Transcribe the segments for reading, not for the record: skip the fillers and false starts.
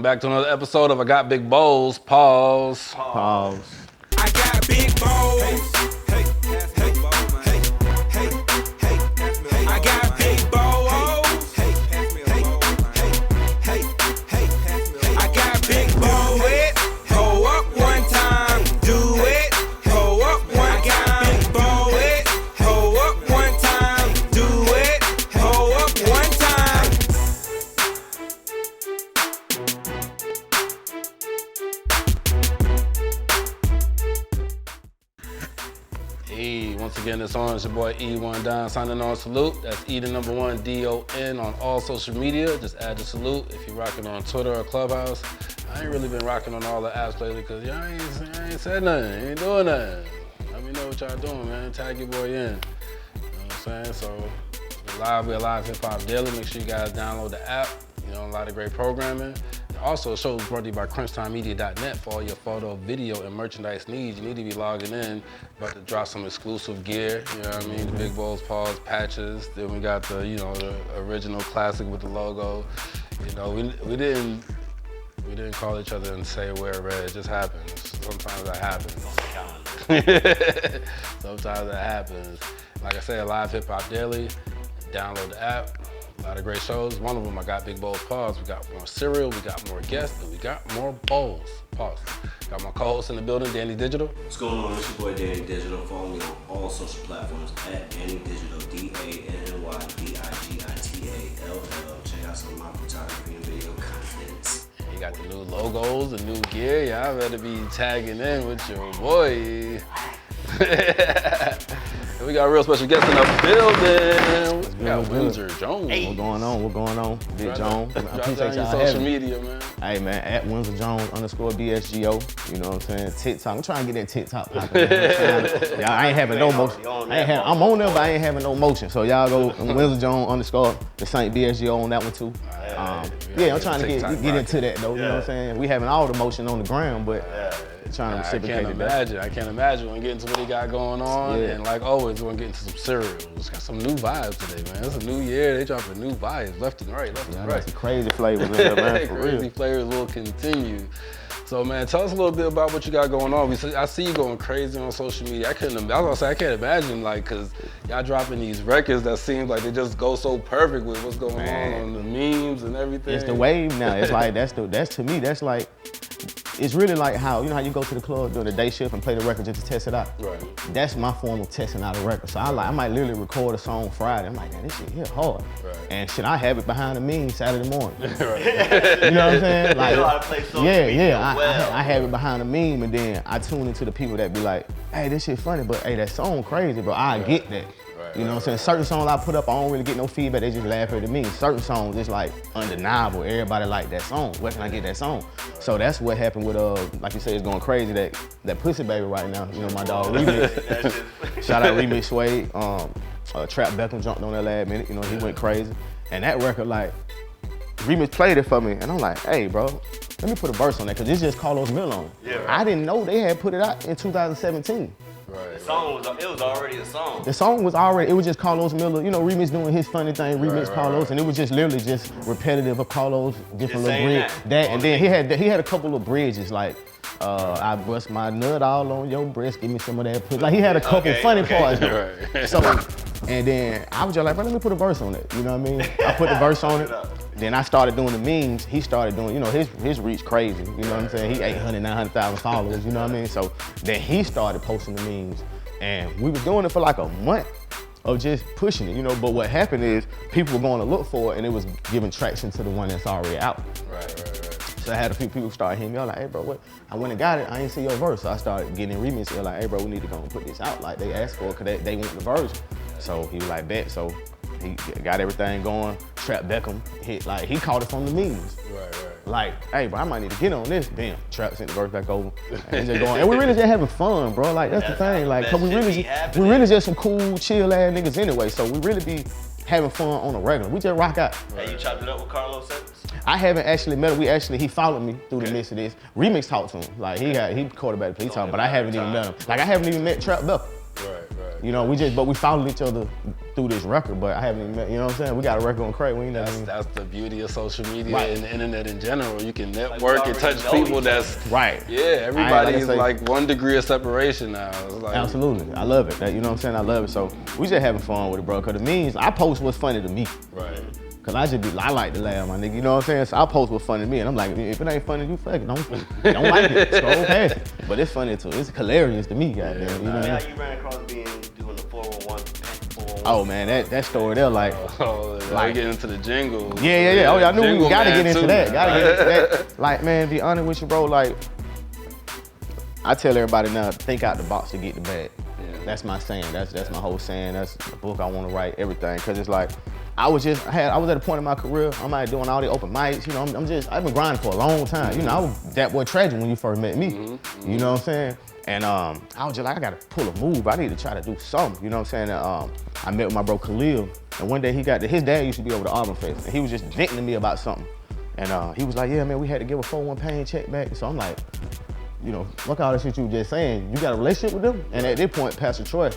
back to another episode of I Got Big Bowls. Pause. Pause. I got big bowls. Hey, hey, hey, hey, hey, hey. I got big bowls. Hey, hey, hey, hey, hey. I got big bowls. Hold up one time, do it. Hold up one time, big bowls. Hold up one time, do it. Hold up one time. Hey, once again, it's on. It's your boy E1 Don signing on. Salute. That's E the number one DON on all social media. Just add the salute if you're rocking on Twitter or Clubhouse. I ain't really been rocking on all the apps lately because y'all ain't said nothing. Ain't doing nothing. Let me know what y'all doing, man. Tag your boy in. You know what I'm saying? So, we're live hip hop daily. Make sure you guys download the app. You know, a lot of great programming. Also, the show is brought to you by CrunchTimeMedia.net for all your photo, video, and merchandise needs. You need to be logging in. About to drop some exclusive gear. You know what I mean? The Big Bowls, Paws, patches. Then we got the, you know, the original classic with the logo. You know, we didn't call each other and say wear red. It just happens. Sometimes that happens. Sometimes that happens. Like I said, live hip hop daily. Download the app. A lot of great shows. One of them, I Got Big Bowls, Pause. We got more cereal, we got more guests, and we got more bowls. Pause. Got my co-host in the building, Danny Digital. What's going on? It's your boy Danny Digital. Follow me on all social platforms at Danny Digital, DANNYDIGITALL. Check out some of my photography and video content. You got the new logos, the new gear. Y'all better be tagging in with your boy. And we got a real special guest in the building. We got Windsor Jones. Hey. What's going on? What's going on? Big Jones. I appreciate y'all social media, man. Hey man, at Windsor Jones _BSGO. You know what I'm saying? TikTok. I'm trying to get that TikTok popping. Y'all, I ain't having no motion. I'm on there, but I ain't having no motion. So y'all go Windsor Jones _the Saint BSGO on that one too. Yeah, I'm trying to get into that though. You know what I'm saying? We having all the motion on the ground, but trying to reciprocate it. I can't imagine. We're getting to what he got going on, and like always, we're gonna get into some cereal. It's got some new vibes today, man. It's a new year. They dropping new vibes left and right, left and right. Some crazy flavors in there, man. For crazy real. flavors will continue. So, man, tell us a little bit about what you got going on. I see you going crazy on social media. I can't imagine, like, cause y'all dropping these records that seem like they just go so perfect with what's going on the memes and everything. It's the wave now. It's like that's to me. That's like. It's really like how you go to the club during the day shift and play the record just to test it out. Right. That's my form of testing out a record. So I might literally record a song Friday. I'm like, man, this shit hit hard. Right. And shit, I have it behind the meme Saturday morning. Right. You know what I'm saying? Like, You know how to play social media well. I have it behind the meme, and then I tune into the people that be like, hey, this shit funny, but hey, that song crazy, bro. I get that. You know what I'm saying? Certain songs I put up, I don't really get no feedback. They just laugh at me. Certain songs, it's like undeniable. Everybody like that song. Where can I get that song? So that's what happened with, like you said, it's going crazy. That Pussy Baby right now. You know, my dog Remix. Shout out Remix Suede. Trap Beckham jumped on that last minute. You know, he went crazy. And that record, like, Remix played it for me, and I'm like, hey, bro, let me put a verse on that, because it's just Carlos Miller on it. Yeah, right. I didn't know they had put it out in 2017. The song was already a song. The song was already, it was just Carlos Miller, you know, Remix doing his funny thing, Remix Carlos, and it was just literally just repetitive of Carlos, different little bridge. And then he had a couple of bridges like, I bust my nut all on your breast, give me some of that pussy. Like he had a couple funny parts. Right. So, and then I was just like, bro, let me put a verse on it. You know what I mean? I put the verse on it. Then I started doing the memes. He started doing, you know, his reach crazy. You know what I'm saying? He 800, 900,000 followers. You know what I mean? So then he started posting the memes, and we was doing it for like a month of just pushing it, you know. But what happened is people were going to look for it, and it was giving traction to the one that's already out. Right. So I had a few people start hitting me up like, hey bro, what? I went and got it. I ain't see your verse. So I started getting Remix. They're like, hey bro, we need to go and put this out. Like they asked for it, cause they want the verse. So he was like, bet. So he got everything going. Trap Beckham hit, like he caught it from the memes. Right. Like, hey bro, I might need to get on this. Bam, Trap sent the verse back over. And just going. And we really just having fun, bro. Like that's the thing. Like, cause we really just some cool, chill ass niggas anyway. So we really be having fun on a regular. We just rock out. Hey, you chopped it up with Carlos Santos? I haven't actually met him. He followed me through the midst of this. Remix talked to him. Like he quarterback, he talked, but I haven't even met him. Like I haven't even met Trap Beckham. Right. You know, but we followed each other through this record, but I haven't even met, you know what I'm saying? We got a record on Craig, we ain't never even. That's the beauty of social media Right. and the internet in general. You can network and touch people that's, right. yeah, everybody's say- like 1 degree of separation now. It's like, Absolutely, I love it. You know what I'm saying? I love it. So we just having fun with it, bro. Cause it means I post what's funny to me. Right. Cause I like to laugh, my nigga. You know what I'm saying? So I post what's funny to me, and I'm like, if it ain't funny to you, fuck it, don't like it. Scroll past it. But it's funny too. It's hilarious to me, goddamn. You know what I mean? How you ran across doing the 411? Oh man, that story there, like, Oh, like get into the jingle. yeah. Oh yeah, I knew we Jingle gotta man get into too. that. Gotta get into that. Like, man, be honest with you, bro. Like, I tell everybody now, think out the box to get the bag. Yeah. That's my saying. That's my whole saying. That's the book I want to write. Everything, cause it's like. I was at a point in my career, I'm like doing all the open mics, you know, I've been grinding for a long time. You know, I was that boy Tragic when you first met me, you know what I'm saying? And I was just like, I gotta pull a move, I need to try to do something, you know what I'm saying? And, I met with my bro Khalil, and one day his dad used to be over the Auburn Fest, and he was just venting to me about something. And he was like, yeah, man, we had to give a 4-1 paying check back. So I'm like, you know, look all this shit you were just saying, you got a relationship with them? And at that point, Pastor Troy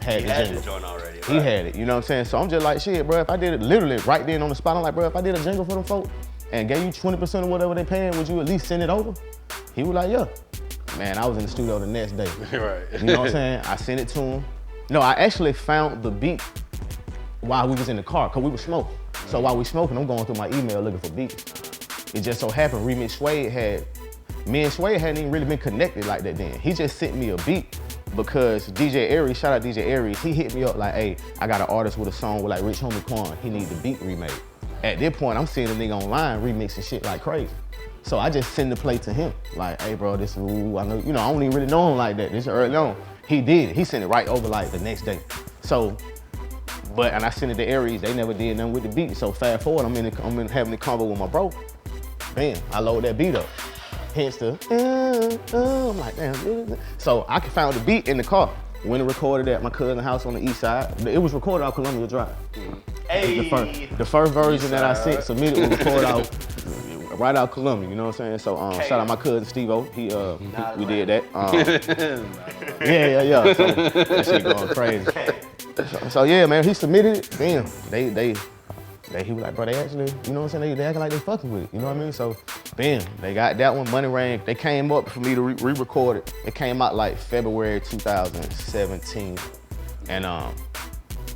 had the jingle. joint already. He had it, you know what I'm saying? So I'm just like, shit, bro, if I did it literally right then on the spot, I'm like, bro, if I did a jingle for them folk and gave you 20% of whatever they paying, would you at least send it over? He was like, yeah. Man, I was in the studio the next day. Right. You know what I'm saying? I sent it to him. No, I actually found the beat while we was in the car, cause we were smoking. So while we smoking, I'm going through my email looking for beats. It just so happened Remix Suede me and Suede hadn't even really been connected like that then. He just sent me a beat because DJ Aries, shout out DJ Aries, he hit me up like, hey, I got an artist with a song with like Rich Homie Quan, he need the beat remade. At that point, I'm seeing a nigga online remixing shit like crazy. So I just send the play to him, like, hey bro, this, ooh, I know, you know, I don't even really know him like that, this early on. He did, he sent it right over like the next day. So, and I sent it to Aries, they never did nothing with the beat. So fast forward, I'm in having the convo with my bro, bam, I load that beat up. Hence the, I'm like, damn. So I found the beat in the car. Went and recorded at my cousin's house on the east side. It was recorded out Columbia Drive. Hey. The first version that I sent, submitted, was recorded out right out Columbia, you know what I'm saying? So shout out my cousin Steve-O, we did that. Yeah. So that shit going crazy. So yeah, man, he submitted it, bam, he was like, bro, they actually, you know what I'm saying? They acting like they fucking with it, you know what I mean? So, bam, they got that one, Money Rain. They came up for me to re-record it. It came out like February 2017. And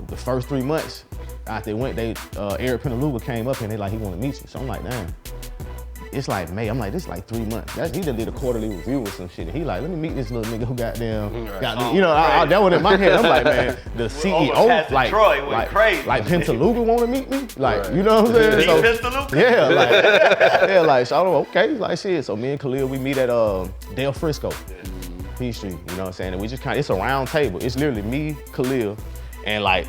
the first 3 months after they went, Eric Penaluga came up and they like, he wanna meet you. So I'm like, damn. It's like May. I'm like, this is like 3 months. He done did a quarterly review or some shit. And he like, let me meet this little nigga who goddamn, you know, that was in my head. I'm like, man, the CEO, like Pentaluga want to meet me, like, you know what I'm saying? So, like, so I don't know, okay, like shit. So me and Khalil, we meet at Del Frisco, Peachtree. You know what I'm saying? And we just it's a round table. It's literally me, Khalil, and like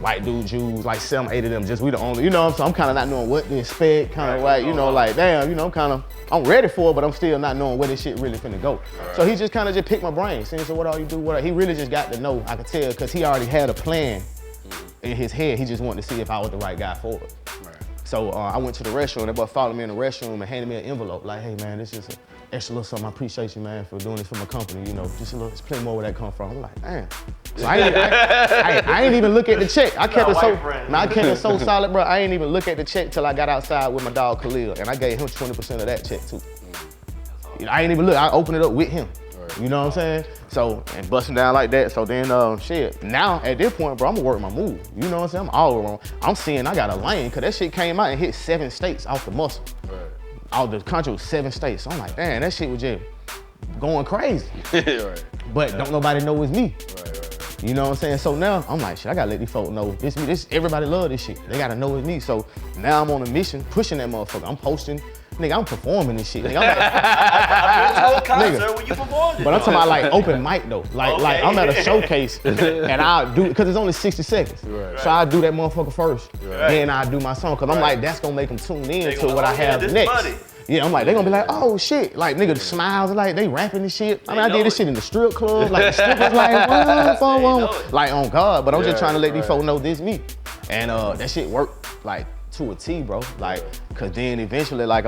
white dude Jews, like 7, 8 of them, just we the only, you know what I'm saying? I'm kind of not knowing what to expect, kind of like, you know, like, damn, you know, I'm ready for it, but I'm still not knowing where this shit really finna go. Right. So he just kind of just picked my brain, saying, so what all you do, he really just got to know, I could tell, because he already had a plan in his head. He just wanted to see if I was the right guy for it. Right. So I went to the restroom, that boy followed me in the restroom and handed me an envelope, like, hey man, this is an extra little something, I appreciate you, man, for doing this for my company, you know, just a little, there's plenty more where that come from. I'm like, damn. So I ain't even look at the check. I kept it so solid, bro. I ain't even look at the check till I got outside with my dog Khalil, and I gave him 20% of that check too. You know, I ain't even look. I opened it up with him. Right. You know what I'm saying? So and busting down like that. So then shit. Now at this point, bro, I'm gonna work my move. You know what I'm saying? I'm all around. I'm seeing I got a lane, cause that shit came out and hit 7 states off the muscle. Right. Out the country was 7 states. So I'm like, damn, that shit was just going crazy. Right. But don't nobody know it's me. Right. You know what I'm saying? So now I'm like, shit, I gotta let these folks know this me. This everybody love this shit. They gotta know it's me. So now I'm on a mission, pushing that motherfucker. I'm posting, nigga, I'm performing this shit. Nigga, I'm at a concert when you performed it. But I'm talking about like open mic though. Like I'm at a showcase and I'll do, cause it's only 60 seconds. Right. So I do that motherfucker first. Right. Then I do my song. Cause I'm like, that's gonna make them tune in to what I have next. Money. Yeah, I'm like, they gonna be like, oh shit. Like nigga smiles, like they rapping this shit. I mean, I did this shit in the strip club. Like the strippers like, like on God. But I'm just trying to let these folks know this me. And that shit worked like to a T, bro. Like, cause then eventually like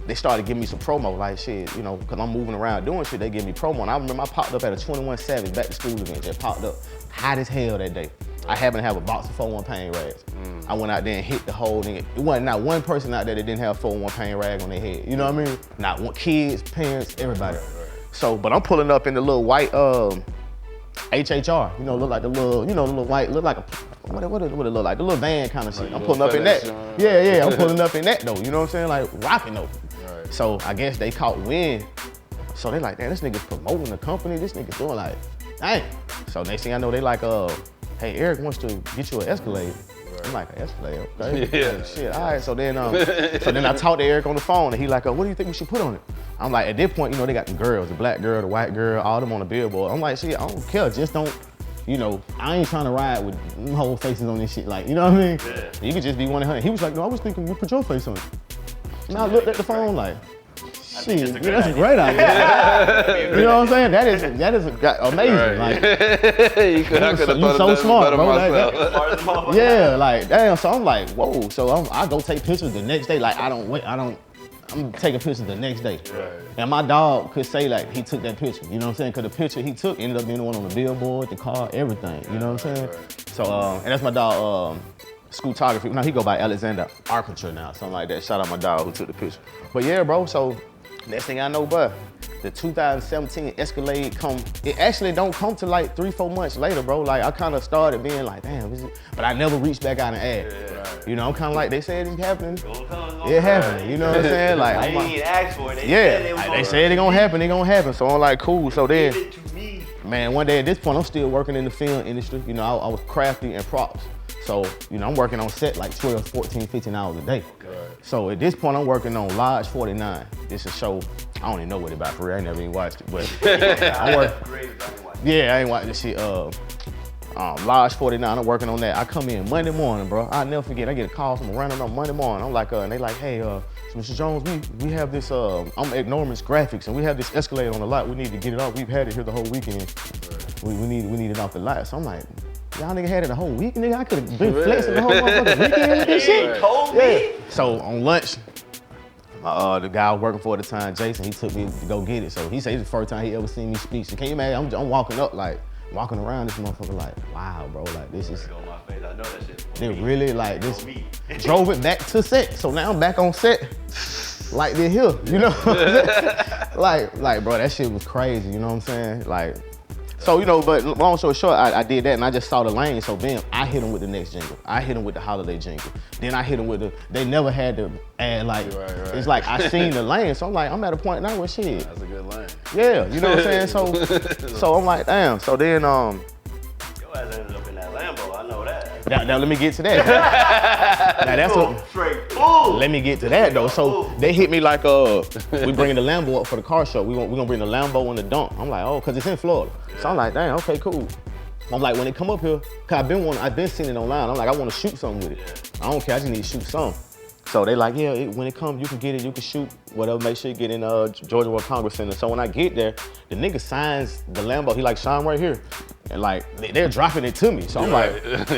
they started giving me some promo, like shit, you know, cause I'm moving around doing shit, they give me promo. And I remember I popped up at a 21 Savage back to school event, just popped up, hot as hell that day. I happened to have a box of 4-1 pain rags. I went out there and hit the whole thing. It wasn't not one person out there that didn't have 4-1 pain rag on their head. You know what I mean? Not one, kids, parents, everybody. So, but I'm pulling up in the little white HHR, you know, look like the little, you know, the little white, look like a, what it look like? The little van kind of shit. I'm pulling up in that. Yeah, I'm pulling up in that though, you know what I'm saying? Like rocking though. Right. So I guess they caught wind. So they like, damn, this nigga's promoting the company, this nigga's doing like, dang. So next thing I know, they like, hey, Eric wants to get you an Escalade. Right. I'm like, an Escalade, okay? Yeah. Like, shit, all right. So then I talked to Eric on the phone, and he like, what do you think we should put on it? I'm like, at this point, you know, they got the girls, the black girl, the white girl, all them on the billboard. I'm like, shit, I don't care, just don't, you know, I ain't trying to ride with them whole faces on this shit, like, you know what I mean? Yeah. You could just be 100. He was like, no, I was thinking we put your face on it. And I looked at the phone like, shit, that's a great idea. You know what I'm saying? That is amazing. Right. Like, you so smart, bro. Yeah, like damn. So I'm like, whoa. So I go take pictures the next day. Like I'm taking pictures the next day. Right. And my dog could say like he took that picture. You know what I'm saying? Cause the picture he took ended up being the one on the billboard, the car, everything. You know what I'm saying? Right. So and that's my dog. Scootography. Now he go by Alexander Archer now, something like that. Shout out my dog who took the picture. But yeah, bro. So. Next thing I know, bro, the 2017 Escalade it actually don't come to like 3-4 months later, bro. Like I kind of started being like, damn, but I never reached back out and asked. Yeah, right. You know, I'm kind of like, they said it's happening. It happened, you know what I'm saying? Like, I didn't even ask for it. They said it gonna happen, So I'm like, cool. So then, man, one day at this point, I'm still working in the film industry. You know, I was crafty and props. So, you know, I'm working on set like 12, 14, 15 hours a day. Right. So at this point, I'm working on Lodge 49. It's a show, I don't even know what it's about for real. I ain't never even watched it, but I'm working. Yeah, I ain't watched this shit. Lodge 49, I'm working on that. I come in Monday morning, bro. I'll never forget, I get a call from a random on Monday morning. I'm like, and they like, hey, Mr. Jones, we have this, I'm Enormous Graphics, and we have this Escalade on the lot. We need to get it off. We've had it here the whole weekend. Right. We need it off the lot. So I'm like, y'all nigga had it the whole week, nigga. I could have been flexing the whole motherfucking weekend with this shit. You told me. So on lunch, the guy I was working for at the time, Jason, he took me to go get it. So he said it's the first time he ever seen me speak. So can you imagine? I'm walking up like, walking around this motherfucker like, wow, bro, like this is. On my face. I know that shit. They really like this. Drove it back to set. So now I'm back on set. Like they're here, you know? like, bro, that shit was crazy, you know what I'm saying? Like. So, you know, but long story short, I did that and I just saw the lane. So then I hit them with the next jingle. I hit them with the holiday jingle. Then I hit them with they never had to add like, right. It's like I seen the lane. So I'm like, I'm at a point now where shit. That's a good lane. Yeah, you know what I'm saying? So I'm like, damn. So then, your ass ended up in that Lambo, I know that. Now let me get to that. Now that's what. Straight bull. Let me get to that though. So they hit me like, we bringing the Lambo up for the car show. We gonna bring the Lambo and the dump. I'm like, oh, cause it's in Florida. Yeah. So I'm like, damn, okay, cool. I'm like, when they come up here, cause I've been seeing it online. I'm like, I want to shoot something with it. Yeah. I don't care, I just need to shoot something. So they like, yeah, when it comes, you can get it, you can shoot whatever. Make sure you get in Georgia World Congress Center. So when I get there, the nigga signs the Lambo. He like, shine right here. And like, they're dropping it to me. So I'm like, yeah, like the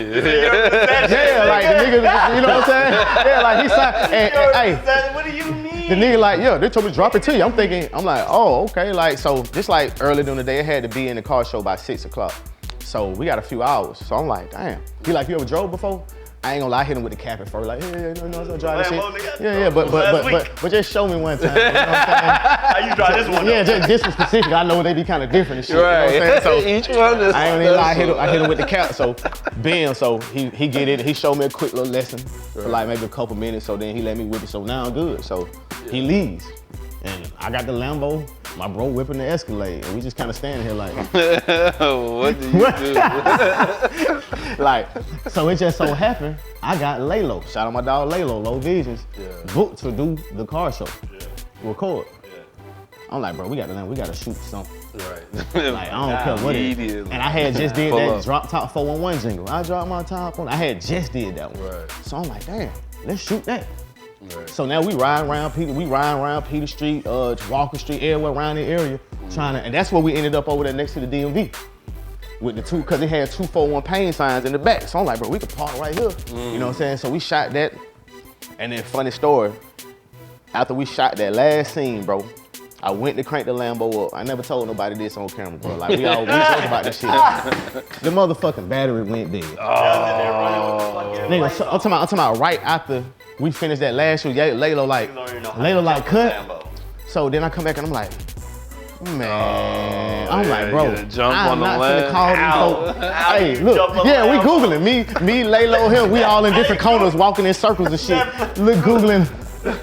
nigga, you know what I'm saying? Yeah, like he signed, hey, what do you mean? The nigga like, yeah, they told me to drop it to you. I'm like, oh, okay. Like, so just like early during the day, I had to be in the car show by 6 o'clock. So we got a few hours. So I'm like, damn. He like, you ever drove before? I ain't gonna lie, I hit him with the cap at first, like, yeah, no, I'm drive that shit. Yeah, but just show me one time. You know what I'm saying? How you drive this one? Yeah, just this one specific. I know they be kind of different and shit. Right. You know what I'm saying? So each one is. I ain't gonna lie, I hit him with the cap. So bam, so he get it. He showed me a quick little lesson for like maybe a couple minutes. So then he let me whip it. So now I'm good. So he leaves. And I got the Lambo, my bro whipping the Escalade, and we just kind of standing here like, what do you do? Like, so it just so happened, I got Lalo, shout out my dog Lalo, Low Visions, booked to do the car show, record. I'm like, bro, we gotta shoot something. Right. Like, I don't care what it is. And I had just did that drop top 411 jingle. I dropped my top on, I had just did that one. Right. So I'm like, damn, let's shoot that. Right. So now we riding around Peter Street, Walker Street, everywhere around the area, and that's where we ended up over there next to the DMV. With the two, cause it had 241 pain signs in the back. So I'm like, bro, we could park right here. You know what I'm saying? So we shot that, and then funny story, after we shot that last scene, bro, I went to crank the Lambo up. I never told nobody this on camera, bro. Like, we joke about this shit. The motherfucking battery went dead. Nigga, so, I'm talking about right after we finished that last shoot. Laylo like cut. So then I come back and I'm like, man, I'm like, bro, I'm not finna call these folks. Hey, look, yeah, we Googling. Me, Laylo, him, we all in different corners walking in circles and shit. Look, Googling.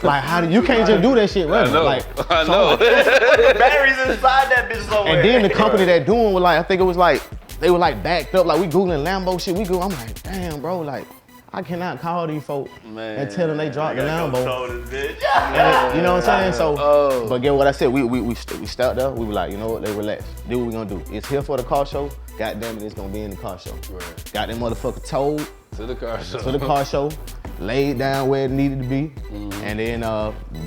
Like, how do you can't just do that shit, right? I know. The batteries inside that bitch somewhere. And then the company that doing was like, I think it was like, they were like backed up, like we Googling Lambo shit. I'm like, damn, bro, like, I cannot call these folks and tell them they dropped the Lambo. And, you know what I'm saying? So, but get what I said, we stepped up. We were like, you know what, they relax. Do what we gonna do. It's here for the car show. God damn it, it's gonna be in the car show. Right. Got that motherfucker towed to the car show. Laid down where it needed to be, and then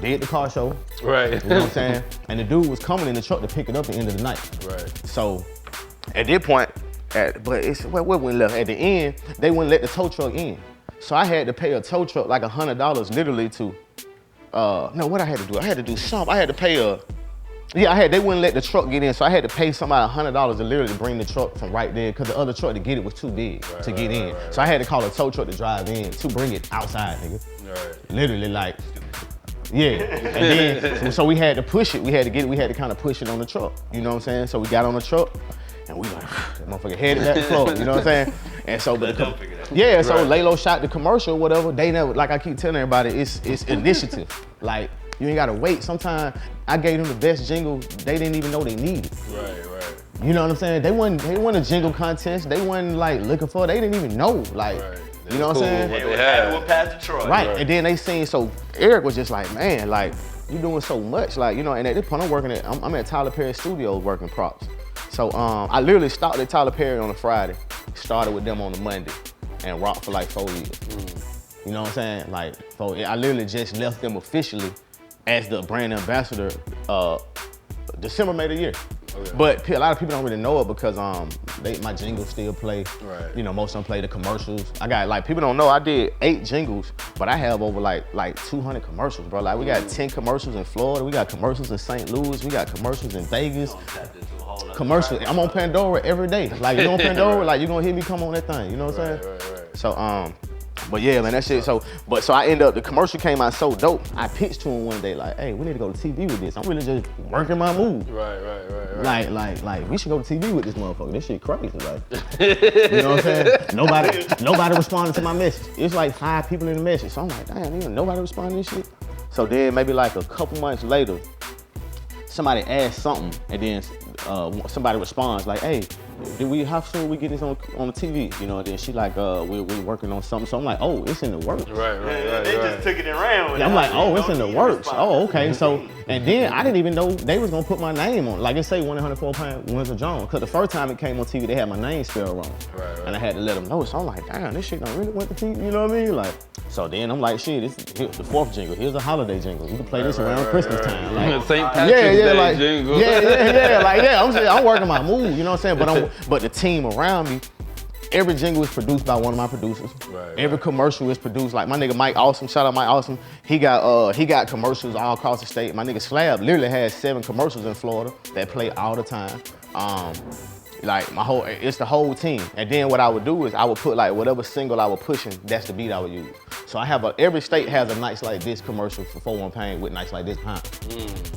did the car show. Right. You know what I'm saying? And the dude was coming in the truck to pick it up at the end of the night. Right. So, at that point, but it's where we left. At the end, they wouldn't let the tow truck in. So I had to pay a tow truck like $100 literally to, no, what I had to do? I had to do something. I had to pay they wouldn't let the truck get in, so I had to pay somebody $100 to literally bring the truck from right there, because the other truck to get it was too big to get in. So I had to call a tow truck to drive in to bring it outside, nigga. Right. Literally, like, yeah. And then, so we had to push it. We had to kind of push it on the truck. You know what I'm saying? So we got on the truck, and we like, that motherfucker headed at the floor. You know what I'm saying? And so, so Laylo shot the commercial, whatever. They never, like I keep telling everybody, it's initiative. Like, you ain't gotta wait. Sometimes I gave them the best jingle they didn't even know they needed. Right. You know what I'm saying? They wasn't a jingle contest. They wasn't like looking for it. They didn't even know. Like, you know what I'm saying? They had past Detroit. Right. And then they seen, so Eric was just like, man, like, you doing so much. Like, you know, and at this point I'm at Tyler Perry Studios working props. So I literally stopped at Tyler Perry on a Friday, started with them on a Monday, and rocked for like 4 years. You know what I'm saying? Like, I literally just left them officially as the brand ambassador December made a year. Okay. But a lot of people don't really know it because my jingles still play. Right. You know, most of them play the commercials. I got, like, people don't know I did 8 jingles, but I have over like 200 commercials, bro. Like, we got 10 commercials in Florida, we got commercials in St. Louis, we got commercials in Vegas. Commercials. I'm on Pandora every day. Like, you on Pandora, like, you gonna hear me come on that thing. You know what I'm saying? Right. So but yeah, man, that shit. So I end up, the commercial came out so dope. I pitched to him one day, like, hey, we need to go to TV with this. I'm really just working my move. Right. Like, we should go to TV with this motherfucker. This shit crazy, like. You know what I'm saying? Nobody responded to my message. It's like 5 people in the message. So I'm like, damn, nobody responded to this shit. So then maybe like a couple months later, somebody asked something, and then somebody responds like, hey, how soon we get this on the TV? You know, and then she like, we're working on something. So I'm like, oh, it's in the works. Right. They just took it and ran with it. I'm like, oh, it's in the works. Oh, okay. So, and then I didn't even know they was gonna put my name on. Like, it say 104 Windsor Jones. Cause the first time it came on TV, they had my name spelled wrong. Right. And I had to let them know. So I'm like, damn, this shit done really went to TV. You know what I mean? Like, so then I'm like, shit, here's the 4th jingle. Here's a holiday jingle. You can play this around Christmas time. Like, St. Patrick's Day jingle. Yeah. Like, yeah, I'm working my move. You know what I'm saying? But the team around me, every jingle is produced by one of my producers. Every commercial is produced, like my nigga Mike Awesome, shout out Mike Awesome. He got commercials all across the state. My nigga Slab literally has 7 commercials in Florida that play all the time. Like it's the whole team. And then what I would do is I would put like whatever single I was pushing, that's the beat I would use. So I have every state has a Nights Like This commercial for 4-1 Pain with Nights Like This behind.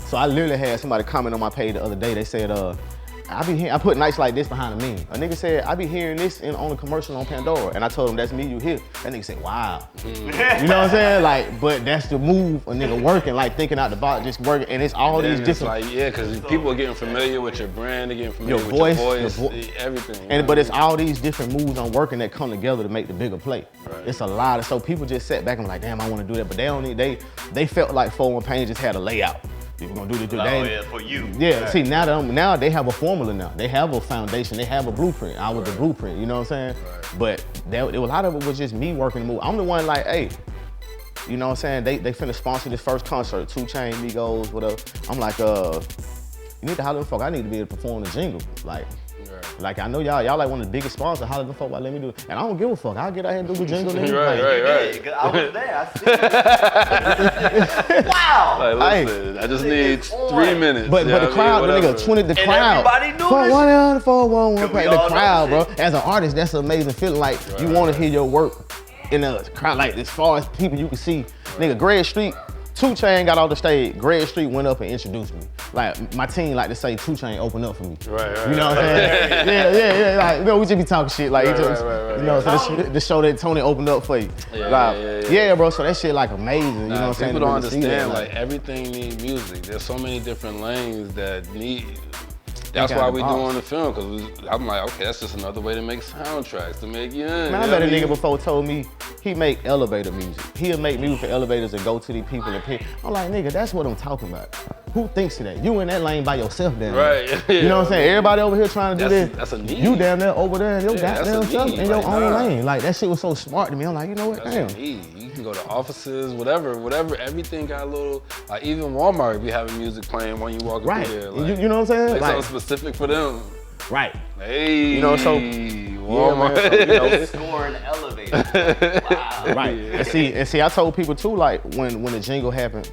So I literally had somebody comment on my page the other day. They said, I put Nights Like This behind a meme. A nigga said, I be hearing this on a commercial on Pandora. And I told him, that's me you hear. That nigga said, wow. You know what I'm saying? Like, but that's the move, a nigga working, like thinking out the box, just working. And it's all these different. Like, yeah, because people are getting familiar with your brand, they're getting familiar with your voice, everything. But it's all these different moves I'm working that come together to make the bigger play. Right. It's a lot of, so people just sat back and like, damn, I want to do that. But they don't need, they felt like 4-1 Pain just had a layout. People gonna do this today. Oh, yeah, for you. Yeah, right. See, now they have a formula now. They have a foundation, they have a blueprint. I was the blueprint, you know what I'm saying? Right. But a lot of it was just me working the move. I'm the one like, hey, you know what I'm saying? They finna sponsor this first concert, 2 Chainz, Migos, whatever. I'm like, you need to holler at folk. I need to be able to perform the jingle. Like, Like I know y'all like one of the biggest sponsors. Holler them folk about let me do it. And I don't give a fuck. I'll get out here and do the jingle. Nigga. Yeah, 'cause I was there. I see it. Wow. Like, listen, I just need 3 minutes. But the crowd, the nigga, 20, the crowd. Everybody knew For this. 1 hour, 411, Cause we the all know crowd, this bro. As an artist, that's an amazing feeling. Like you want to hear your work in a crowd, like as far as people you can see. Nigga, Greg Street, 2 Chainz got off the stage. Greg Street went up and introduced me. Like my team like to say 2 Chainz open up for me. Right. You know what I'm saying? yeah. Like you know, we just be talking shit. Like you know, so the show that Tony opened up for you. Yeah, bro. So that shit like amazing. You know what I'm saying? People don't To really see understand, that, like everything needs music. There's so many different lanes that need. That's why we doing the film, because I'm like, okay, that's just another way to make soundtracks, to make Man, I met a nigga before told me he make elevator music. He'll make music for elevators and go to these people and pick. I'm like, nigga, that's what I'm talking about. Who thinks of that? You in that lane by yourself down there. Right. You know what I'm saying? Everybody over here trying to do this. That's a need. You down there over there in your that's goddamn a self need. in your Like, own lane. Like that shit was so smart to me. I'm like, you know what? That's Damn. what you need. You can go to offices, whatever. Everything got a little, like even Walmart be having music playing when you walk Right. through there. Like, You know what I'm saying? like something specific for them. Right. Hey, You know, so- Walmart. Yeah, man, so, you know, Scoring elevator. Wow. Right. And see, I told people too, like when the jingle happened,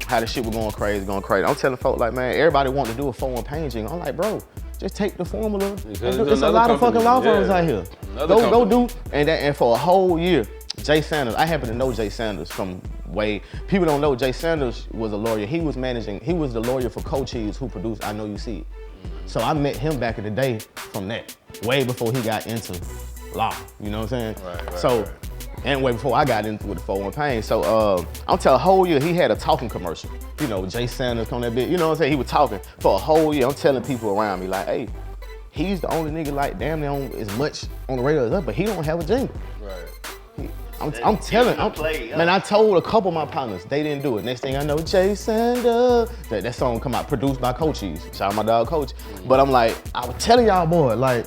how the shit was going crazy. I'm telling folk like, man, everybody want to do a 4-1 pain jingle. I'm like, bro, just take the formula. It's a lot of fucking law firms out here. Go do and for a whole year. Jay Sanders, I happen to know Jay Sanders from way. People don't know Jay Sanders was a lawyer. He was the lawyer for Cochise who produced I Know You See It. So I met him back in the day from that, way before he got into law. You know what I'm saying? Right. And way before I got into with the 4-1 pain. So I'm telling a whole year he had a talking commercial. You know, Jay Sanders on that bit. You know what I'm saying? He was talking for a whole year. I'm telling people around me like, hey, he's the only nigga like damn near on as much on the radio as us, but he don't have a jingle. Right. I'm telling, man, I told a couple of my partners, they didn't do it. Next thing I know, Jay Sanders, that song come out, produced by Cochise. Shout out my dog, Coach. But I'm like, I was telling y'all, boy, like,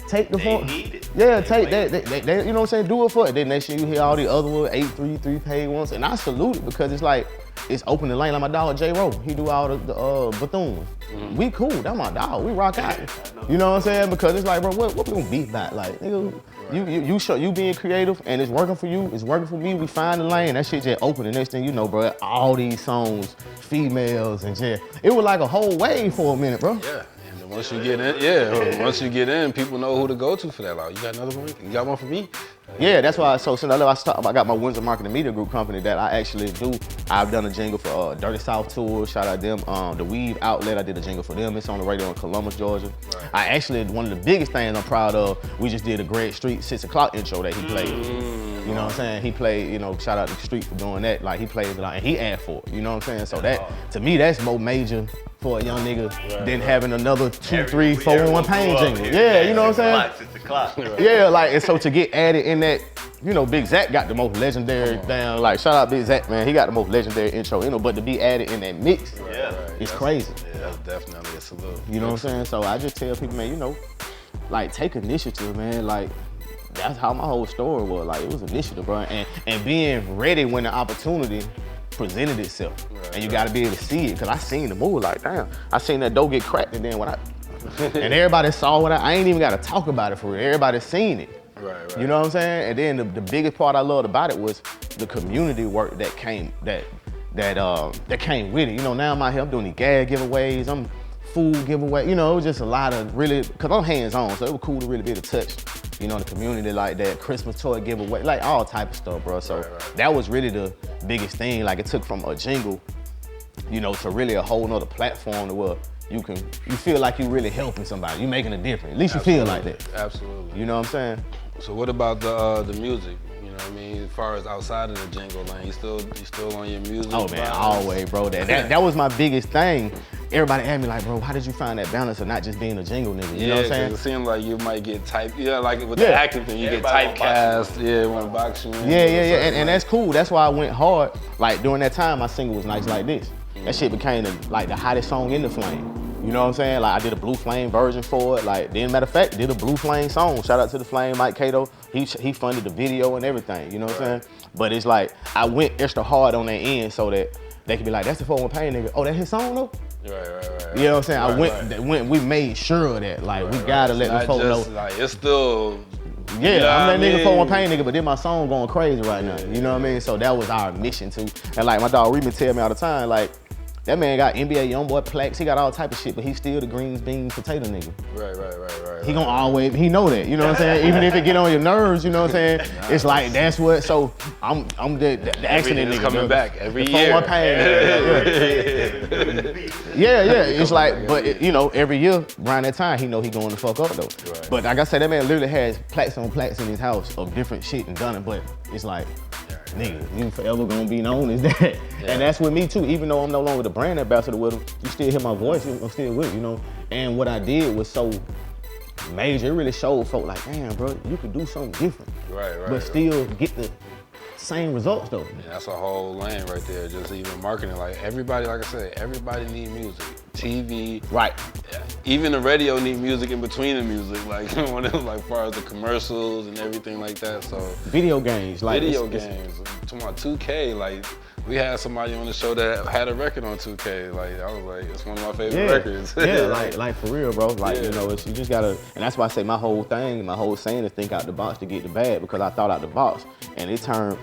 take the phone. Yeah, take that. They, you know what I'm saying? Do it for it. Then next thing you hear all the other 833 paid ones, and I salute it because it's like, it's open the lane. Like my dog J Ro, he do all the Bethune. We cool, that's my dog. We rock out. You know what I'm saying? Because it's like, bro, what we gonna beat about? Like, nigga, you being creative and it's working for you, it's working for me. We find the lane. That shit just open. The next thing you know, bro, all these songs, females and just, it was like a whole wave for a minute, bro. Yeah. And once you get in, people know who to go to for that. Like, you got another one? You got one for me? Yeah, that's why. So since I got my Windsor Marketing Media Group company that I actually do. I've done a jingle for Dirty South Tour. Shout out them. The Weave Outlet. I did a jingle for them. It's on the radio in Columbus, Georgia. Right. I actually one of the biggest things I'm proud of. We just did a Greg Street 6 o'clock intro that he played. You know what I'm saying? He played. You know, shout out to Street for doing that. Like he plays it out and he asked for it. You know what I'm saying? So that to me that's more major for a young nigga than having another 2, 3, 4 1 pain jingle. Yeah, you know what I'm saying? Yeah, like and so to get added in that, you know, Big Zach got the most legendary down. Like shout out Big Zach, man. He got the most legendary intro, you know. But to be added in that mix, it's crazy. Yeah, that's definitely a salute. You know what I'm saying? So I just tell people, man, you know, like take initiative, man. Like that's how my whole story was. Like it was initiative, bro, and being ready when the opportunity presented itself. And you gotta be able to see it, cause I seen the movie. Like damn, I seen that door get cracked, and then when and everybody saw what I ain't even gotta talk about it for real. Everybody seen it. Right. You know what I'm saying? And then the biggest part I loved about it was the community work that came came with it. You know, now I'm out here, I'm doing the gag giveaways, I'm food giveaway. You know, it was just a lot of really, cause I'm hands-on, so it was cool to really be able to touch, you know, the community like that, Christmas toy giveaway, like all type of stuff, bro. So that was really the biggest thing. Like it took from a jingle, you know, to really a whole nother platform to where you feel like you really helping somebody. You making a difference. At least you feel like that. Absolutely. You know what I'm saying? So what about the music? You know what I mean? As far as outside of the jingle lane, you still on your music? Oh man, always, bro. That was my biggest thing. Everybody asked me like, bro, how did you find that balance of not just being a jingle nigga? You know what I'm saying? It seemed like you might get like with the acting thing, you get typecast. Yeah, want to box you in. Yeah. And that's cool. That's why I went hard. Like during that time, my single was Nights Like This. That shit became the hottest song in the flame. You know what I'm saying? Like I did a Blue Flame version for it. Like then matter of fact, did a Blue Flame song. Shout out to the Flame, Mike Cato. He funded the video and everything. You know what I'm saying? But it's like I went extra hard on that end so that they could be like, that's the 4-1 Pain nigga. Oh, that's his song though? Right. You know what I'm saying? We made sure of that. Like, we gotta let the folks know. Like, it's still. Yeah, You know I'm that what I nigga for one mean? pain nigga, but then my song going crazy right now. You know what I mean? So that was our mission too. And like my dog Remy tell me all the time, like, that man got NBA YoungBoy plaques, he got all type of shit, but he's still the greens, beans, potato nigga. Right. He gonna always, he know that, you know what I'm saying? Even if it get on your nerves, you know what I'm saying? It's like, that's what, so I'm the accident nigga. Coming back every the year. One pain, yeah, it's like, but you know, every year around that time, he know he going to fuck up though. Right. But like I said, that man literally has plaques on plaques in his house of different shit and done it, but it's like, nigga, you forever gonna be known as that. And that's with me too, even though I'm no longer the brand ambassador with him, you still hear my voice, I'm still with it, you know? And what I did was so major, it really showed folk like, damn bro, you could do something different. Right. But still get the same results though. Yeah, that's a whole lane right there, just even marketing. Like everybody, like I said, everybody need music. TV. Right. Even the radio need music in between the music, like when it was like far as the commercials and everything like that. So video games, like video games. Talking about 2K, like we had somebody on the show that had a record on 2K. Like I was like, it's one of my favorite records. like for real, bro. Like you know, you just gotta, and that's why I say my whole thing, my whole saying is think out the box to get the bag, because I thought out the box, and it turned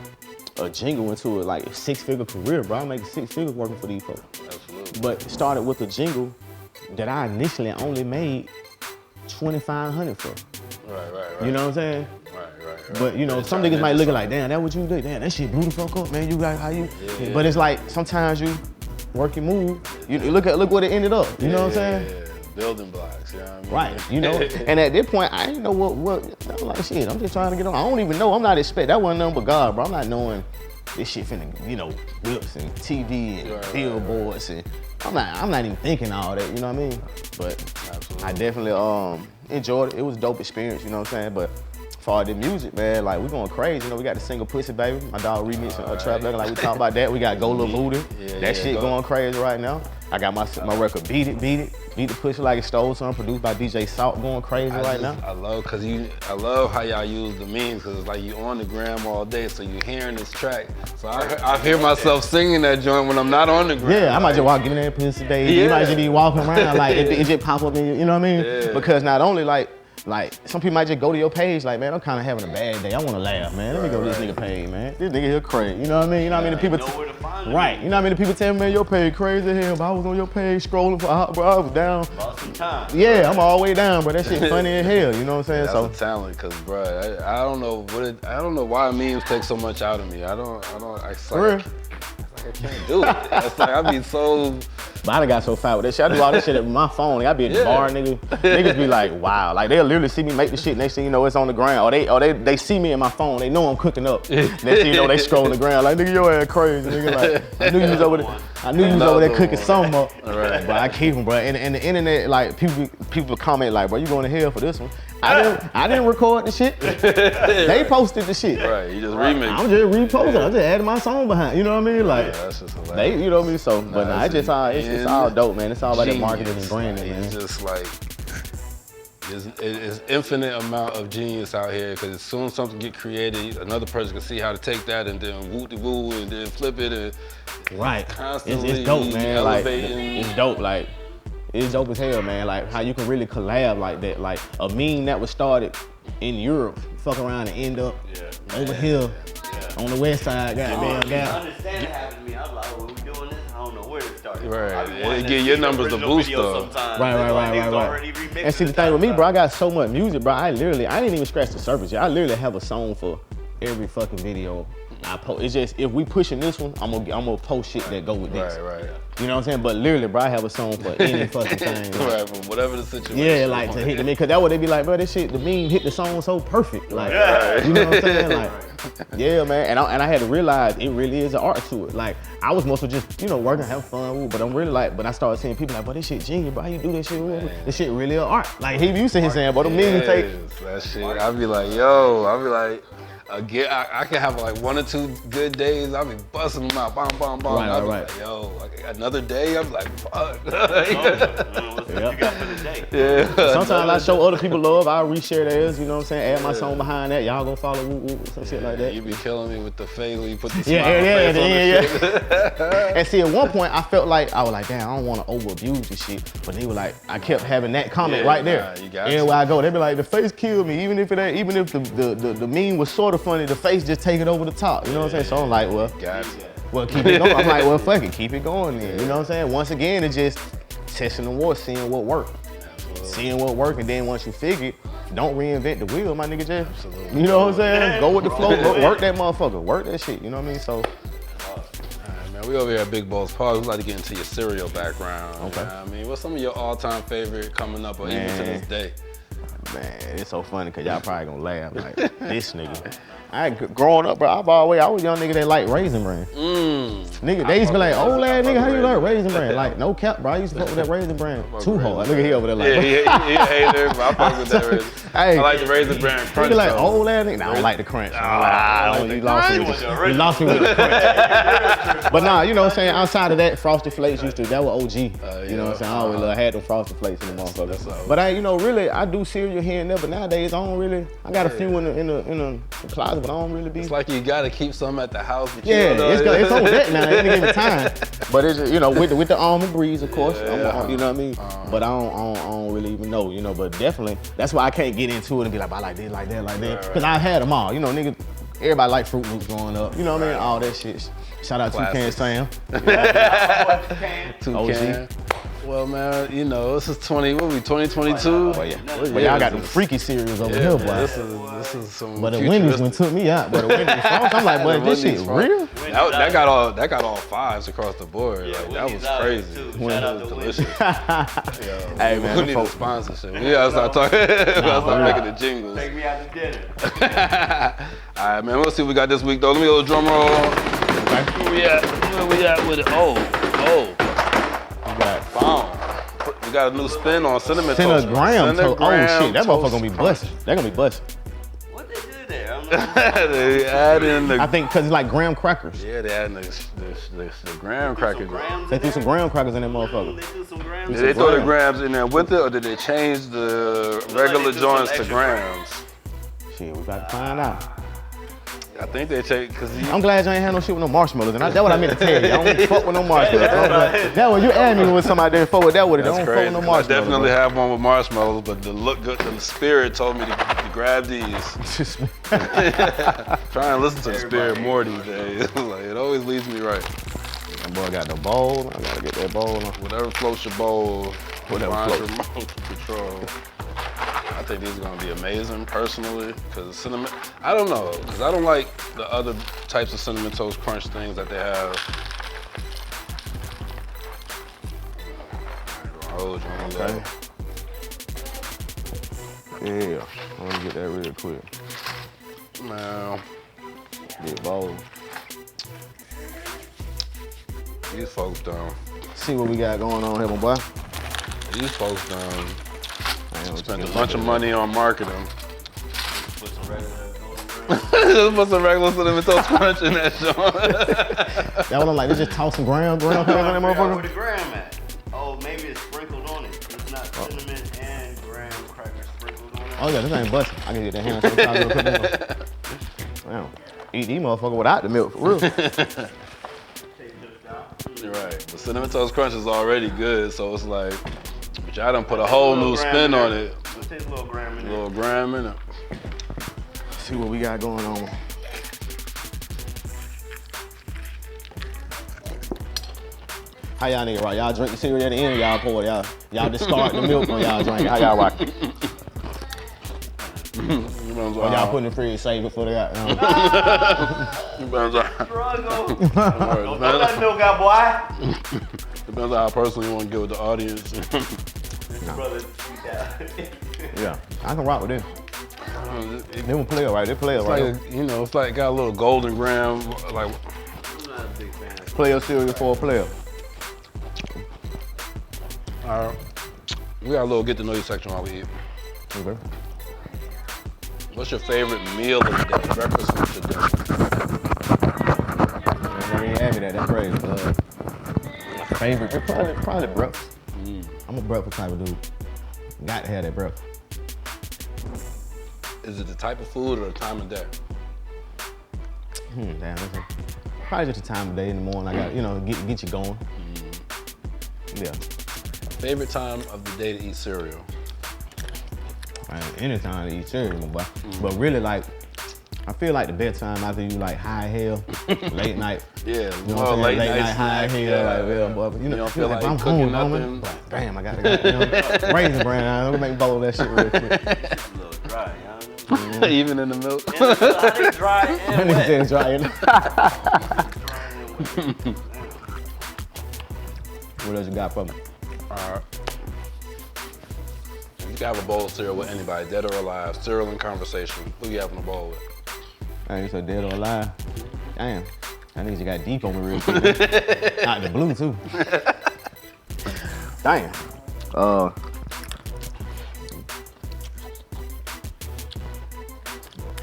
a jingle into like a 6-figure career, bro. I'm making 6 figures working for these folks. Absolutely. But it started with a jingle that I initially only made $2,500 for. Right. You know what I'm saying? Right. But you know, some niggas might look like, damn, that what you do? Damn, that shit blew the fuck up, man. You got how you? Yeah. But it's like sometimes you work your move. You look what it ended up. You know what I'm saying? Yeah. Building blocks, you know what I mean? Right, you know, and at that point, I didn't know what, I'm like, shit, I'm just trying to get on. I don't even know, I'm not expecting, that wasn't nothing but God, bro. I'm not knowing this shit finna, you know, whips and TV and billboards and I'm not even thinking all that, you know what I mean? But Absolutely. I definitely enjoyed it. It was a dope experience, you know what I'm saying? But for the music, man, like we going crazy. You know, we got the single Pussy Baby, my dog remix Trap Letter, like we talked about that. We got Go Lil Voodoo. That shit going crazy right now. I got my record Beat It, Beat the Pussy Like It Stole Some, produced by DJ Salt, going crazy right now. I love how y'all use the memes, because it's like you on the gram all day, so you hearing this track. So I hear myself singing that joint when I'm not on the gram. Yeah, I might just walk in there, Pussy Baby. You might just be walking around like it just pop up in you know what I mean? Yeah. Because not only like some people might just go to your page like, man, I'm kind of having a bad day. I want to laugh, man. Let me go to this nigga page, man. This nigga here crazy. You know what I mean? You know what I mean? The people Know where to find right. You know what I mean? The people tell me, man, your page crazy as hell. But I was on your page scrolling for bro. I was down. Lost some time. Yeah, I'm all the way down, bro. That shit funny as hell. You know what I'm saying? That's a talent, cause bro, I don't know I don't know why memes take so much out of me. I can't do it. It's like I be so. But I done got so fat with that shit. I do all this shit with my phone. Like, I be at the bar, nigga. Niggas be like, wow. Like they'll literally see me make the shit. Next thing you know, it's on the ground. Or they see me in my phone. They know I'm cooking up. Next thing you know, they scroll on the ground. Like, nigga, your ass crazy. Nigga, like, I knew you was over there cooking something up. Right. But I keep them, bro. And the internet, like people comment like, bro, you going to hell for this one? I didn't record the shit. They posted the shit. Right, you just remix. I'm just reposting. I'm just adding my song behind. You know what I mean? Like, that's just hilarious. they, you know what I mean? So, but nah, it's all dope, man. It's all about that marketing and branding, man. It's just like, it's infinite amount of genius out here, because as soon as something get created, another person can see how to take that and then woo-de-woo and then flip it and right. constantly It's dope, man. elevating. Like, it's dope. Like, it's dope as hell, man. Like, how you can really collab like that. Like, a meme that was started in Europe, fuck around and end up over here on the west side, I goddamn. understand it happened to me. I was like, oh, we doing this? I don't know where to start. Right. I be It wanting to give see your the numbers a original boost, video though. sometimes. Right. Niggas already remixed And see, the thing with me, bro, I got so much music, bro. I didn't even scratch the surface yet. I literally have a song for every fucking video I post. It's just, if we pushing this one, I'm gonna post shit that go with this. Right. You know what I'm saying? But literally, bro, I have a song for any fucking thing. Like, Right, from whatever the situation. yeah, like to hit the meme, cause that what they be like, bro. This shit, the meme hit the song so perfect. Like, you know what I'm saying? Like, yeah, man. And I had to realize it really is an art to it. Like, I was mostly just, you know, working, having fun, but I'm really like, but I started seeing people like, bro, this shit genius, bro. How you do this shit? This shit really an art. Like, he used to his saying, bro, the memes take. That shit, I be like, again, I can have like 1 or 2 good days. I'll be busting them out, bomb. Right, I'll be right. like, yo, like, another day. I'm like, fuck. What you got for the day? Yeah. Sometimes I show other people love. I reshare theirs. You know what I'm saying? Add my song behind that. Y'all gonna follow some shit like that. You be killing me with the face when you put the smile Yeah. face on the shit. And see, at one point, I felt like I was like, damn, I don't want to overabuse this shit. But they were like, I kept having that comment right there. Nah, you got Everywhere I go, they be like, the face killed me. Even if the meme was sort of funny, the face just take it over the top. You know what I'm saying? So I'm like, well, keep it going. I'm like, well, fuck it, keep it going then. You know what I'm saying? Once again, it's just testing the water, seeing what worked. Seeing what worked, and then once you figure it, don't reinvent the wheel, my nigga. Just, you know what I'm saying? Go with the flow, work that motherfucker, work that shit. You know what I mean? So. Man, we over here at Big Balls Park. We'd like to get into your cereal background. Okay. You know what I mean, what's some of your all-time favorite coming up, or even to this day? Man, it's so funny because y'all probably gonna laugh like this nigga. Growing up, bro, I was a young nigga that liked Raisin Bran. Nigga, they used to be like, old ass nigga, how you like Raisin Bran? Like, no cap, bro. I used to fuck with that Raisin Bran too hard. Look at he over there like. Yeah, he a hater, but I fuck with that Raisin. Hey, I like the Raisin Bran crunch. Nigga like though. old ass nigga. Nah, I don't like the crunch. You lost me with the crunch. But nah, you know what I'm saying? Outside of that, Frosted Flakes that was OG. You know what I'm saying? I always had them Frosted Flakes in the motherfucker. But really, I do cereal here and there. But nowadays, I don't really. I got a few in the closet, but I don't really be. It's like you gotta keep some at the house. Yeah, it's on that now. Any given time. But it's just, with the almond breeze, of course. You know what I mean? But I don't really even know. But definitely, that's why I can't get into it and be like, I like this, like that, like that. Because I've had them all. Nigga, everybody like Fruit Loops growing up. You know what I mean? All that shit. Shout out Toucan Sam. Toucan. Well, man, this is 2022. But y'all got them freaky cereals over here, boy. This is some. But the Wendy's one took me out. But the Wendy's Frost, I'm like, boy, this shit real? That got all 5s across the board. Like, that was crazy. That was delicious. Hey, man, we need a sponsorship. We gotta start talking. We gotta start making the jingles. Take me out to dinner. All right, man. We'll see what we got this week, though. Let me get a little drum roll. Where we at with it? We got a new spin on cinnamon toast. Cinnamon toast. Oh shit, that motherfucker gonna be busting. That gonna be busting. What they do there? I'm not They add in the. I think because it's like graham crackers. Yeah, they add in the graham crackers. They threw some graham crackers in that motherfucker. They do some grams. Did they throw the grams in there with it, or did they change the regular joints to grams? Shit, we got to find out. I think they take because I'm glad you ain't had no shit with no marshmallows, and that's what I meant to tell you. I don't fuck with no marshmallows. That was you add me with somebody there forward that with it. I don't fuck with no marshmallows. I definitely have one with marshmallows, but the look good, the spirit told me to grab these. Try and listen to the spirit more these days. Like, it always leads me right. That boy got the bowl. I gotta get that bowl. Whatever floats your bowl, Whatever finds floats. remote control. I think these are gonna be amazing personally, because cinnamon, I don't know, because I don't like the other types of Cinnamon Toast Crunch things that they have. Hold you on Okay. Yeah, I'm gonna get that real quick. Now, Get bowl. these folks done. See what we got going on here, my boy. These folks done Damn, spent a bunch of money on marketing. Put some regular golden grams. Just put some regular Cinnamon Toast Crunch in that joint. That what I'm like, they just toss some graham crackers on that Where the motherfucker? gram at? Oh, maybe it's sprinkled on it. It's not cinnamon and graham crackers sprinkled on it. Oh yeah, this ain't busting. I can get that hand sanitizer real quick. Damn. Eat these motherfuckers without the milk, for real. Take this out. You're right. The Cinnamon Toast Crunch is already good, so it's like, but y'all done put a whole new spin on it. Let's take a little gram in A there. little gram in it. See what we got going on. How y'all nigga rock? Y'all drink the cereal at the end, or y'all pour it? Y'all discard the milk on y'all drink. How y'all rock? Or y'all put in the fridge, save it for the Struggle. Depends Don't throw that milk out, boy. on how personally you want to get with the audience. This brother, Yeah, I can rock with them. They won't play it right. They play it It's right. like, it's like got a little golden gram, like, I'm not a big fan. Player cereal for a player. we got a little get to know you section while we eat. Okay. What's your favorite meal of the day? Breakfast, lunch, or dinner? Man, they ain't asked me that. That's crazy. My favorite, probably breakfast. I'm a breakfast type of dude. Got to have that breakfast. Is it the type of food or the time of day? Damn, that's probably just the time of day in the morning. I got, get you going. Yeah. Favorite time of the day to eat cereal? Man, anytime to eat cereal, my boy. But really, like, I feel like the best time after you like high hell, late night. Yeah, You know what I'm saying? Late night high hell, yeah. like, yeah, boy. You don't feel like like I'm cooking hungry, nothing. like, damn, I got Raisin Bran. I'm gonna make me bowl that shit real quick. A little dry, you know? Even in the milk? How they dry and wet. Nigga said dry it. What else you got for me? Alright. You can have a bowl of cereal with anybody, dead or alive. Cereal in conversation. Who you having a bowl with? Hey, you said dead or alive? Damn, that nigga got deep on me real quick. Out the blue too. Damn.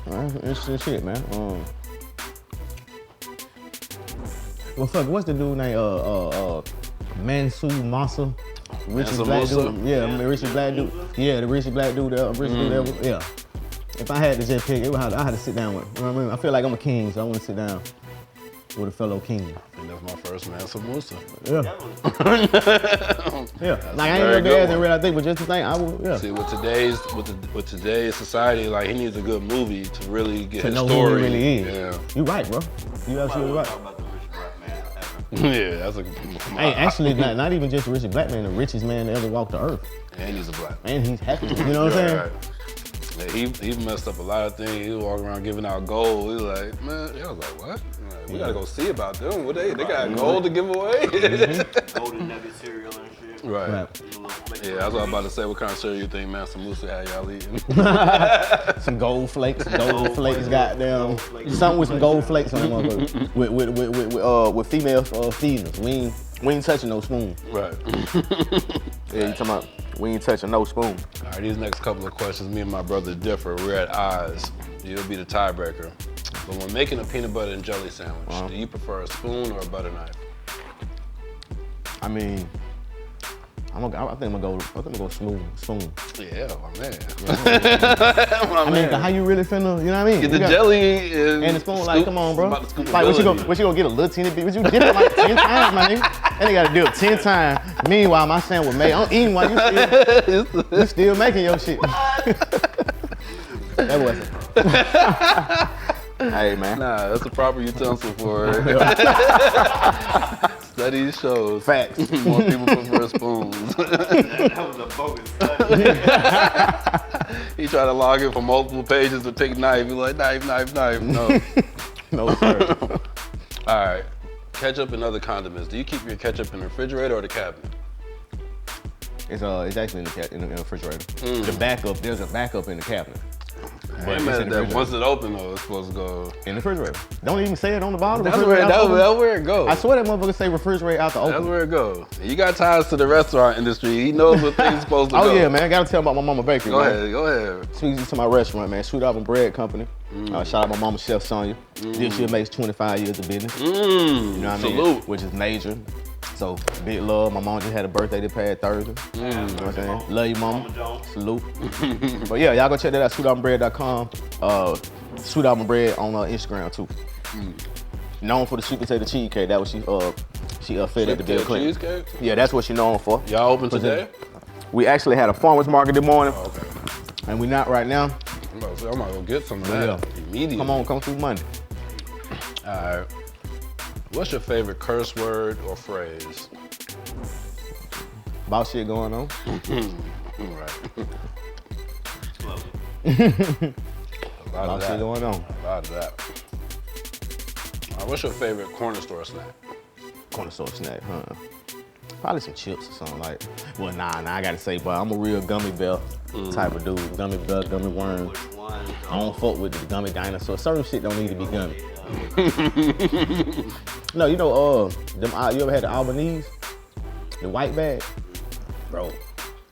That's interesting shit, man. Well, fuck, what's the dude named Mansu Masa? Richest Mansa black Musa? dude. Yeah, the richest black dude. Yeah, the richest black dude. Yeah. If I had to just pick, I had to sit down with. You know what I mean? I feel like I'm a king, so I want to sit down with a fellow king. I think that's my first Mansa Musa. Yeah. Yeah. Like I ain't very never good asked one. in real, I think, but just to think, I would. Yeah. See, with today's society, like he needs a good movie to really get To his know story. who he really is. Yeah. You right, bro. You absolutely right. Talk about the rich black man ever. Yeah, that's a. Hey, actually, not even just the richest black man, the richest man to ever walk the earth. And he's a black. And he's happy. You know what I'm saying? Right. Yeah, he messed up a lot of things. He was walking around giving out gold. He was like, man, I was like, what? Like, we gotta go see about them. What they got gold to give away? Golden nugget cereal and shit. Right. Right. Yeah, that's what I was about to say. What kind of cereal you think Mansa Musa had y'all eating? Some gold flakes, goddamn. Something with some gold flakes on them motherfuckers. With female feeders. We ain't touching no spoon. Right. Yeah, you talking about we ain't touching no spoon. All right, these next couple of questions, me and my brother differ. We're at odds. You'll be the tiebreaker. But when making a peanut butter and jelly sandwich, do you prefer a spoon or a butter knife? I mean, I think I'm gonna go spoon. Yeah, my man. I mean, how you really finna, you know what I mean? Get You the got- jelly And the spoon, like, come on, bro. About to scoop Like, what you jelly. gonna get a little teeny bit? What you dip it like 10 times, my nigga? And they gotta do it 10 times. Meanwhile, my sandwich made. I'm eating while you still making your shit. That wasn't. Hey, man. Nah, that's the proper utensil for it. Studies shows Facts. more people prefer spoons. That was a bogus study. He tried to log in for multiple pages to pick knife. He's like, knife. No. No, sir. All right. Ketchup and other condiments. Do you keep your ketchup in the refrigerator or the cabinet? It's actually in the refrigerator. The backup, there's a backup in the cabinet. Hey, But it's man, in the that refrigerator. once it opens, though, it's supposed to go. In the refrigerator. Don't even say it on the bottom. That's Refrigerator where, out the open. where it goes. I swear that motherfucker say refrigerator out the That's open. where it goes. You got ties to the restaurant industry. He knows what things supposed to go. Oh yeah, man. I gotta tell about my mama bakery. Go man. ahead. Sweet to my restaurant, man. Sweet Oven Bread Company. Shout out my mama, Chef Sonya. This year makes 25 years of business. You know what I mean? Salute. Which is major. So, big love. My mom just had a birthday this past Thursday. You know what I'm saying? Love you, mama. Salute. But yeah, y'all go check that out, sweetovenbread.com. Sweet Oven Bread on Instagram, too. Known for the sweet potato cheesecake. That was she fed at the Bill Clinton. Cheesecake? Yeah, that's what she known for. Y'all open today? We actually had a farmer's market this morning, Oh, okay. and we not right now. I'm about to go get some of that Yeah. immediately. Come through Monday. All right. What's your favorite curse word or phrase? About shit going on. Right. A lot About of shit that. going on. A lot of that. What's your favorite corner store snack? Corner store snack, huh? Probably some chips or something like. Well, nah, I gotta say, but I'm a real gummy bear type of dude. Gummy bear, gummy worm. Which one? I don't fuck with the gummy dinosaur. Certain shit don't need to be gummy. No, you know, you ever had the Albanese? The white bag? Bro,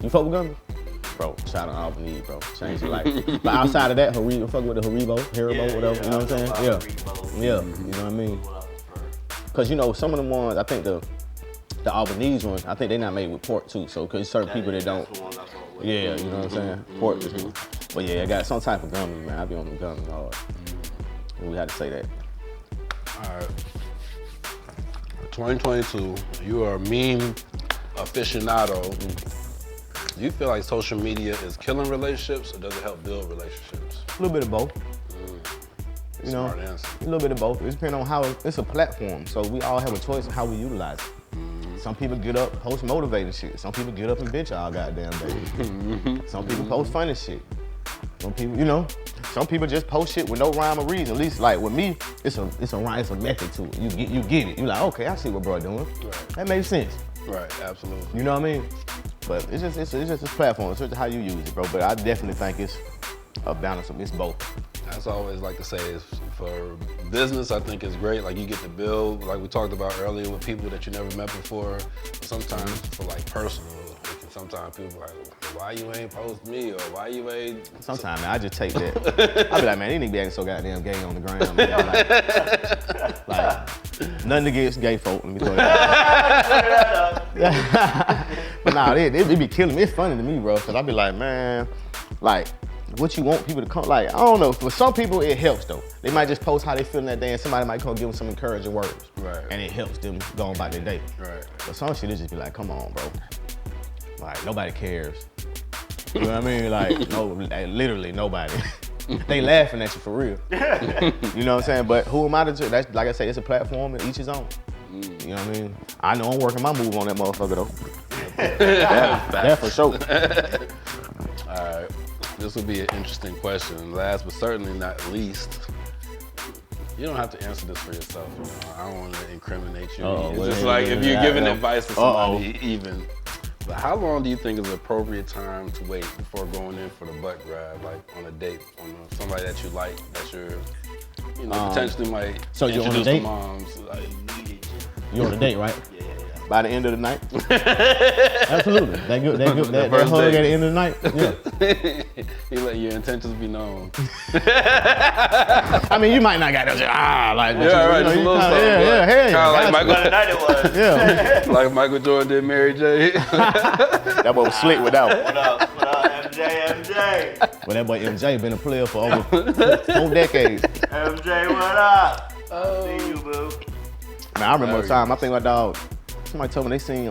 you fuck with gummy? bro. Shout out Albany, bro. Changed your life. But outside of that, Haribo, fuck with the Haribo, whatever. You know what I'm saying? Yeah. You know what I mean? Cause you know some of them ones, I think the Albanese ones, I think they not made with pork too. So cause certain people that don't. Yeah, you know what I'm saying? Pork. But yeah, I got some type of gummy, man. I be on them gummies hard. We had to say that. All right. 2022, you are a meme aficionado. Do you feel like social media is killing relationships or does it help build relationships? A little bit of both. You know, Smart answer. a little bit of both. It depends on how, it's a platform, so we all have a choice of how we utilize it. Some people get up, post motivating shit. Some people get up and bitch all goddamn day. Some people post funny shit. Some people, you know, some people just post shit with no rhyme or reason. At least like with me, it's a method to it. You get it. You like, okay, I see what bro doing. Right. That makes sense. Right, absolutely. You know what I mean? But it's just this platform. It's just how you use it, bro. But I definitely think it's a balance of it's both. That's what I always like to say is for business, I think it's great. Like you get to build, like we talked about earlier, with people that you never met before. Sometimes for like personal, sometimes people are like, why you ain't post me or why you ain't. Sometimes man, I just take that. I be like, man, these niggas be acting so goddamn gay on the ground. Man. Like, nothing against gay folk. Let me tell you that. But nah, they be killing me. It's funny to me, bro, because I be like, man, like, what you want people to come, like, I don't know, for some people it helps though. They might just post how they feeling that day and somebody might come give them some encouraging words. Right. And it helps them go on about their day. Right. But some shit, it just be like, come on, bro. Like, nobody cares. You know what I mean? Like, no, like, literally nobody. They laughing at you for real. You know what I'm saying? But who am I to, that's, like I say, it's a platform and each his own. You know what I mean? I know I'm working my move on that motherfucker though. That for sure. All right. This would be an interesting question. Last but certainly not least, you don't have to answer this for yourself. You know? I don't want to incriminate you. It's just like if you're giving advice to somebody, even. But how long do you think is an appropriate time to wait before going in for the butt grab, like on a date, on somebody that you like, that you're, you know, potentially might so you're on a introduce date? to moms? Like, You're on a date, right? Yeah. By the end of the night? Absolutely. That first hug date. at the end of the night? Yeah. You let your intentions be known. I mean, you might not got that, like, but Yeah, right, you just a know, little you something, kinda, like yeah. Michael, What a night it was. Yeah. like Michael Jordan did Mary J. That boy was slick with that one. What up, MJ? But that boy MJ been a player for over 4 decades. MJ, what up? See you, boo. Man, I remember a time, I think my dog, somebody told me they seen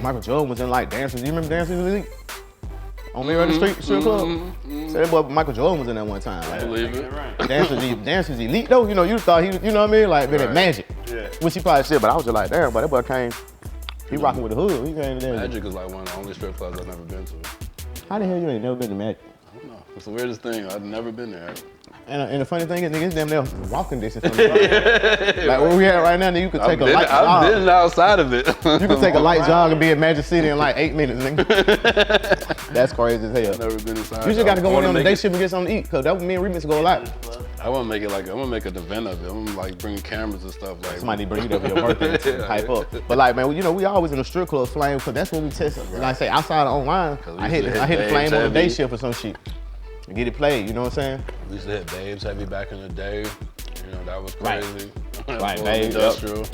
Michael Jordan was in like Dancers. Do you remember Dancers Elite? On Mirror the Street Strip Club? So that boy Michael Jordan was in that one time. I Like, believe it. Dancers Elite though, you know, you thought he, you know what I mean? Like, been at Magic. Yeah. Which he probably said, but I was just like, damn, but that boy came, he rocking with the hood. He came to there. Magic is like one of the only strip clubs I've never been to. How the hell you ain't never been to Magic? I don't know. It's the weirdest thing. I've never been there. And the funny thing is, nigga, it's damn near walking distance from the club. Like where we at right now, nigga, you could take a light I've jog. been outside of it. You can take a light jog and be at Magic City in like 8 minutes, nigga. That's crazy as hell. I've never been inside. You just gotta go I in wanna on the make day it- shift and get something to eat, cause that was me and Remix go a lot. I want to make it like, I'm gonna make an event of it. I'm gonna like bring cameras and stuff. Like Somebody bring you up for your birthday and hype up. But like, man, you know, we always in the strip club flame, cause that's what we test. Like I say, outside of online, we I hit used to the hit flame Babes on the day heavy. shift or some shit. And get it played, you know what I'm saying? We used to hit Babes heavy back in the day. You know, that was Right. crazy. Right, Full Babes, industrial.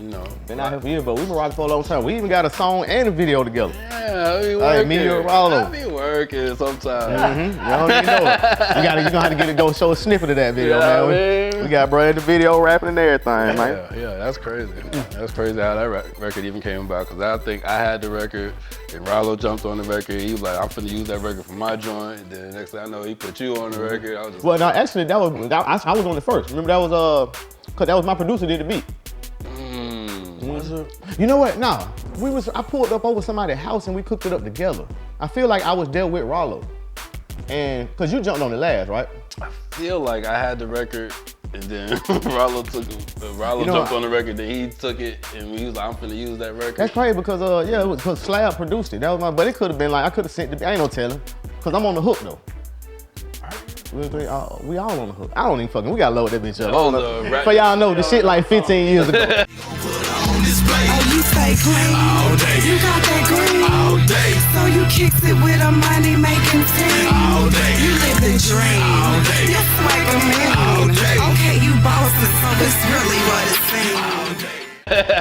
You know. Been out here for years, but we've been rocking for a long time. We even got a song and a video together. Yeah, I be Hey, working. me and Rollo. I be working sometimes. You don't even know it. You gonna have to get it, go show a snippet of that video, Yeah, man. man. We got bro in the video rapping and everything, man. Yeah, that's crazy. That's crazy how that record even came about. Cause I think I had the record, and Rollo jumped on the record. He was like, "I'm finna use that record for my joint." And then next thing I know, he put you on the record. I was just Well, no, actually, I was on the first. Remember that was cause that was my producer did the beat. was it? You know what? Nah, I pulled up over somebody's house and we cooked it up together. I feel like I was there with Rollo, and cause you jumped on it last, right? I feel like I had the record, and then Rollo You know, jumped on the record. Then he took it, and he was like, "I'm finna use that record." That's crazy because it was because Slab produced it. That was but it could have been like I could have sent the. I ain't no telling, cause I'm on the hook though. We all on the hook. I don't even fucking. We gotta load that bitch up. Oh, the rap- For y'all know the shit like 15 years ago. Put on display. Oh, you stay clean. All day. You got that green. All day. So you kicks it with a money making team. All day. You live the dream. All day. You swagger mean. All day. Okay, you bossing, so it's really what it seems.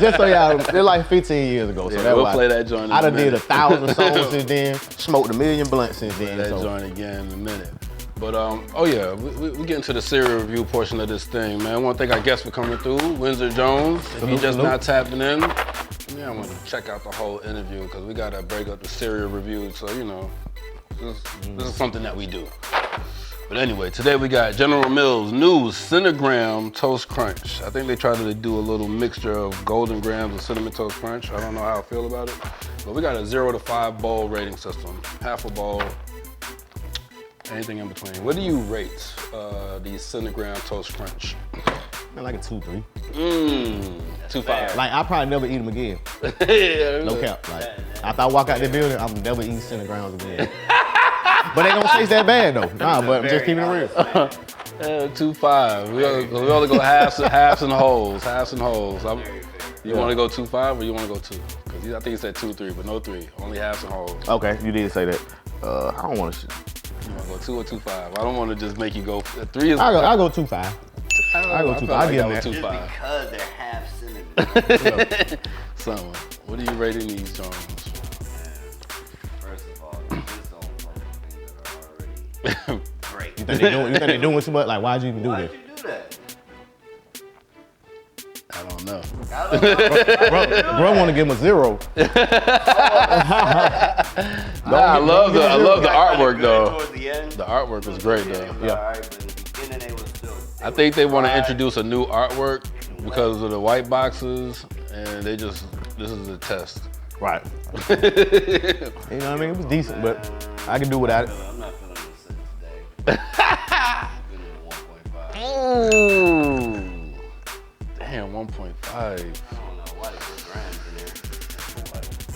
Just so y'all, they're like 15 years ago. So Yeah, that's we'll why play that joint in I a done did minute. 1,000 songs since then, smoked 1 million blunts since then. That So. joint again in a minute. But oh yeah, we get into the serial review portion of this thing, man. I want to thank our guests for coming through, Windsor Jones. If you just not tapping in, yeah, I want to check out the whole interview because we gotta break up the serial review. So you know, this is something that we do. But anyway, today we got General Mills' new Cinnamon Toast Crunch. I think they tried to do a little mixture of golden grams of Cinnamon Toast Crunch. I don't know how I feel about it, but we got a 0 to 5 bowl rating system. Half a bowl, anything in between. What do you rate the Cinnamon Toast Crunch? Man, like a 2-3. 2.5. Like I probably never eat them again. Yeah, No cap. Like after I walk out the building, I'm never eating cinnamon grounds again. But they don't taste that bad though. Nah, but I'm just keeping it real. 2.5. We only go halves and wholes. Halves and wholes. You want to go 2.5 or you want to go 2? Because I think you said 2.3, but no 3. Only halves and wholes. Okay, you did say that. I don't want to. You want to go 2 or 2.5? I don't want to just make you go 3. I'll go 2.5. I go 2.5. I'll give them that. Just 2.5. because they're half cinnamon. Summer, what are you rating these Jones? First of all, you just don't fuck with things that are already great. You think they doing too much? Like why'd you even do Why'd this? you do that? I don't know. I don't know. Bro want to give him a 0. I love the artwork though. Towards the end. The artwork was great though. Yeah. Alright, but in the beginning they was still. I think they want to introduce a new artwork because of the white boxes, and this is a test. Right. You know what I mean? It was decent, but I can do without it. I'm not feeling this today. I'm feeling a 1.5. Ooh. Damn, 1.5. I don't know why they put grams in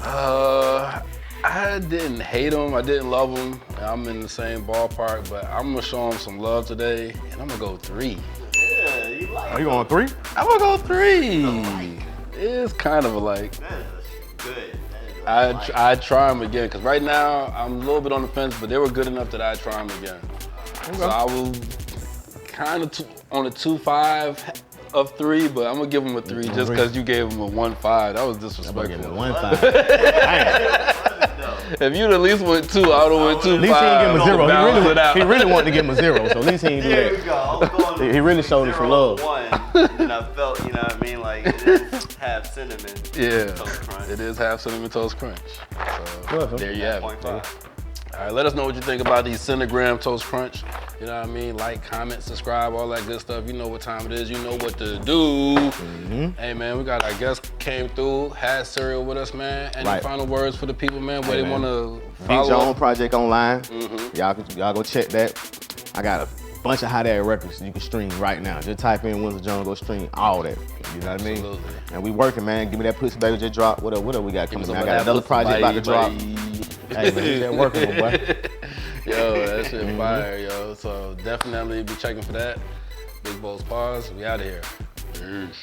there. I didn't hate them. I didn't love them. I'm in the same ballpark, but I'm gonna show them some love today, and I'm gonna go 3. Yeah, you like Are you going 3? I'm gonna go 3. It's kind of a like. that is good. That is a I'd try them again, because right now I'm a little bit on the fence, but they were good enough that I'd try them again. So I will kind of on a 2.5 of 3, but I'm gonna give them a 3 just because you gave them a 1.5. That was disrespectful. 1.5. If you'd at least went 2, I would have went 2.5. At least he didn't give him a 0. Balance it out. He really wanted to give him a 0, so at least he didn't do There we that. go. I was going He really showed us some love. 1, and I felt, you know what I mean, like it is half cinnamon. Yeah, Toast Crunch. it is half Cinnamon Toast Crunch. So there you have it. 0.5. All right, let us know what you think about these Cinnamon Toast Crunch. You know what I mean? Like, comment, subscribe, all that good stuff. You know what time it is. You know what to do. Hey, man, we got our guest came through, had cereal with us, man. Any Right. final words for the people, man? Where Hey, they man. want to Beat follow Your Own up? Project online. Y'all go check that. I got a bunch of hot ass records you can stream right now. Just type in Windsor Jones, go stream all that. You know what I mean? Absolutely. And we working, man. Give me that pussy baby just dropped. What up we got coming? Some Man? I of got that another pussy, project about to drop. baby. Hey, man, you that working, my boy. Yo, that shit fire, yo. So definitely be checking for that. Big Bowls Pause. We out of here. Peace.